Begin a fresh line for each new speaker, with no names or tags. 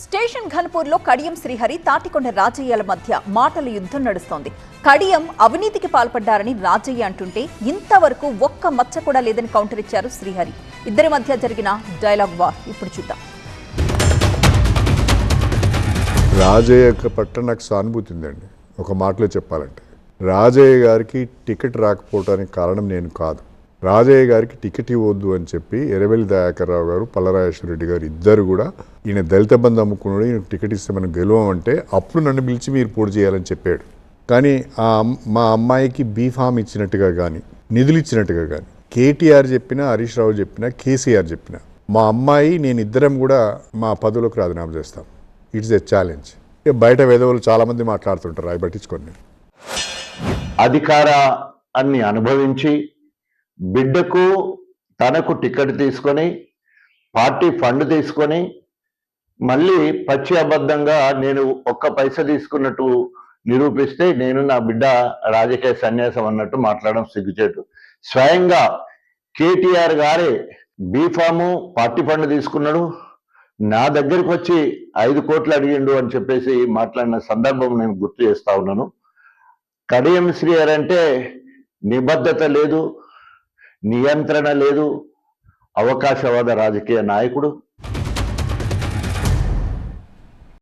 Station ఘన్పూర్లో Kadiyam Srihari Tatikonda రాజయ్యల మధ్య మాటల యుద్ధం నడుస్తోంది. కడియం అవినీతికి పాల్పడ్డారని రాజయ్య అంటుంటే ఇంతవరకు ఒక్క మచ్చ కూడా లేదని కౌంటర్ ఇచ్చారు శ్రీహరి. ఇద్దరి మధ్య జరిగిన డైలాగ్ వార్ ఇప్పుడు చూద్దాం.
రాజయ్య పట్ల నాకు సానుభూతి ఉందండి. ఒక మాటలో చెప్పాలంటే రాజయ్య గారికి టికెట్ రాకపోవడానికి కారణం నేను కాదు. రాజయ్య గారికి టికెట్ ఇవ్వద్దు అని చెప్పి ఎర్రబెల్లి దయాకర్ రావు గారు, పల్లరాజేశ్వర రెడ్డి గారు ఇద్దరు కూడా ఈయన దళిత బంధు అమ్ముకున్నాడు, ఈయన టికెట్ ఇస్తే మనం గెలవమంటే అప్పుడు నన్ను పిలిచి మీరు పోటీ చేయాలని చెప్పాడు. కానీ మా అమ్మాయికి బీఫామ్ ఇచ్చినట్టుగా కానీ నిధులు ఇచ్చినట్టుగా కానీ కేటీఆర్ చెప్పినా, హరీష్ రావు చెప్పినా, కేసీఆర్ చెప్పినా మా అమ్మాయి నేను ఇద్దరం కూడా మా పదవులకు రాజీనామా చేస్తాం. It's a challenge. బయట వేదవులు చాలామంది మాట్లాడుతుంటారు, అవి పట్టించుకోండి.
అధికారాన్ని అనుభవించి బిడ్డకు తనకు టికెట్ తీసుకొని పార్టీ ఫండ్ తీసుకొని మళ్ళీ పచ్చి అబద్ధంగా నేను ఒక్క పైస తీసుకున్నట్టు నిరూపిస్తే నేను నా బిడ్డ రాజకీయ సన్యాసం అన్నట్టు మాట్లాడడం సిగ్గుచేటు. స్వయంగా కేటీఆర్ గారే బీఫాము పార్టీ ఫండ్ తీసుకున్నాడు, నా దగ్గరికి వచ్చి 5 కోట్లు అడిగిండు అని చెప్పేసి మాట్లాడిన సందర్భం నేను గుర్తు చేస్తా ఉన్నాను. కడియం శ్రీహరి అంటే నిబద్ధత లేదు, నియంత్రణ లేదు, అవకాశవాద రాజకీయ నాయకుడు.